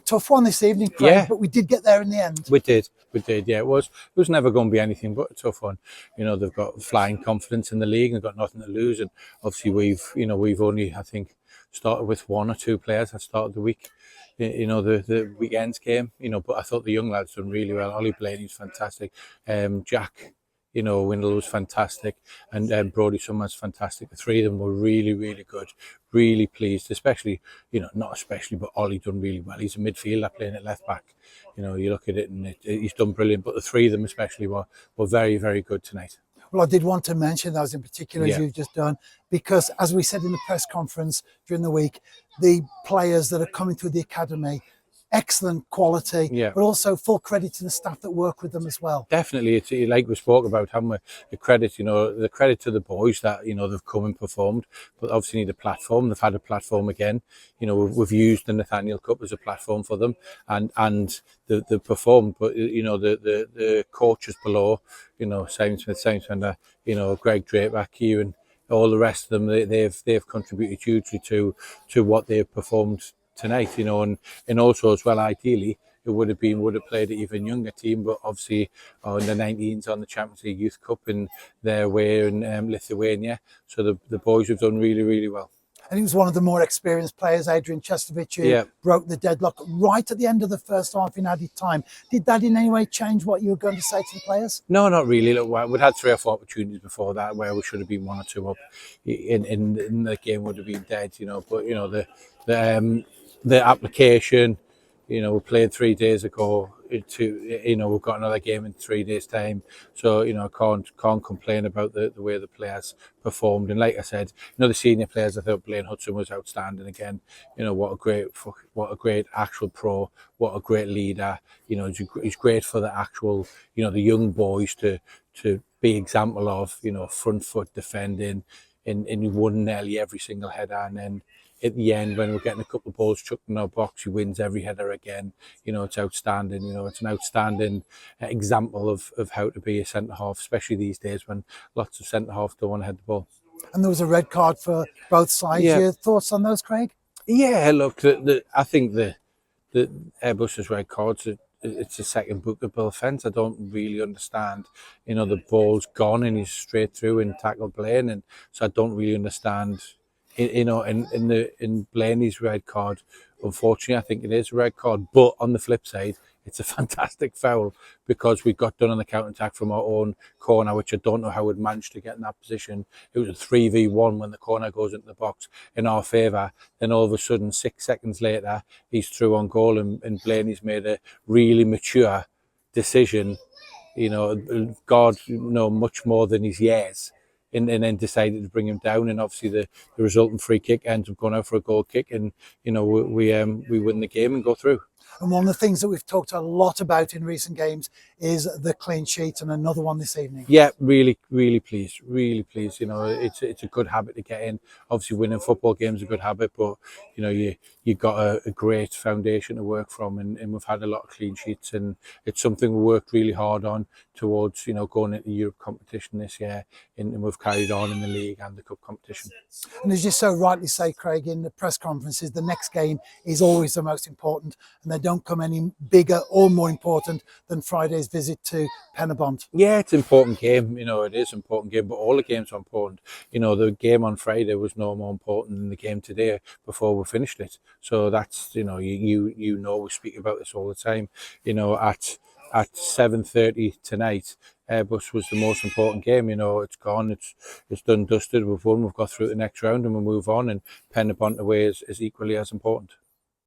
tough one this evening, Craig, Yeah. but we did get there in the end. We did, yeah. It was never going to be anything but a tough one. They've got flying confidence in the league and they've got nothing to lose. And obviously we've only, I think, started with 1 or 2 players that started the week. The weekend's game, but I thought the young lads done really well. Ollie Blaney's fantastic. Jack, Windle was fantastic, and Brodie Summers fantastic. The 3 of them were really, really good. Really pleased, especially, not especially, but Ollie done really well. He's a midfielder playing at left back. You look at it and he's done brilliant. But the 3 of them especially were very, very good tonight. Well, I did want to mention those in particular, as you've just done, because as we said in the press conference during the week, the players that are coming through the academy, excellent quality, but also full credit to the staff that work with them as well. Definitely, it's like we spoke about, having the credit, the credit to the boys that, they've come and performed, but obviously need a platform. They've had a platform again. We've used the Nathaniel Cup as a platform for them, and they performed. But the coaches below, Simon Smith, Simon Fender, Greg Draper, Kieran, all the rest of them, they've contributed hugely to what they've performed tonight, and also as well, ideally it would have played an even younger team, but obviously in the 19s on the Champions League Youth Cup in their way in Lithuania. So the boys have done really, really well. And he was one of the more experienced players, Adrian Chestovich, who broke the deadlock right at the end of the first half in added time. Did that in any way change what you were going to say to the players? No, not really. Look, we'd had 3 or 4 opportunities before that where we should have been 1 or 2 up. In the game would have been dead, But the application, we played 3 days ago. We've got another game in 3 days' time, so can't complain about the way the players performed. And like I said, the senior players, I thought Blaine Hudson was outstanding again. What a great actual pro, what a great leader. He's great for the actual, the young boys to be example of, front foot defending, and he won nearly every single header, and then at the end, when we're getting a couple of balls chucked in our box, he wins every header again. It's outstanding. It's an outstanding example of how to be a centre-half, especially these days when lots of centre-halves don't want to head the ball. And there was a red card for both sides. Your thoughts on those, Craig? Yeah, look, I think the Airbus's red cards, it's a second bookable offence. I don't really understand. The ball's gone and he's straight through and tackled Blaine, and so I don't really understand. In Blaney's red card, unfortunately, I think it is a red card. But on the flip side, it's a fantastic foul because we got done on the counter attack from our own corner, which I don't know how we'd managed to get in that position. It was a 3v1 when the corner goes into the box in our favour. Then all of a sudden, 6 seconds later, he's through on goal, and Blaney's made a really mature decision. God, much more than his years. And then decided to bring him down, and obviously the resultant free kick ends up going out for a goal kick, and we win the game and go through. And one of the things that we've talked a lot about in recent games is the clean sheet, and another one this evening. Yeah, really, really pleased. Really pleased. It's a good habit to get in. Obviously, winning football games is a good habit, but you got a great foundation to work from, and we've had a lot of clean sheets, and it's something we worked really hard on towards going into Europe competition this year, and we've carried on in the league and the cup competition. And as you so rightly say, Craig, in the press conferences, the next game is always the most important, and they don't come any bigger or more important than Friday's visit to Penabont. Yeah, it's an important game. It is an important game, but all the games are important. The game on Friday was no more important than the game today before we finished it. So that's, we speak about this all the time. At 7:30 tonight, Airbus was the most important game. It's gone, it's done, dusted. We've won, we've got through the next round, and we'll move on. And Penabont away is equally as important.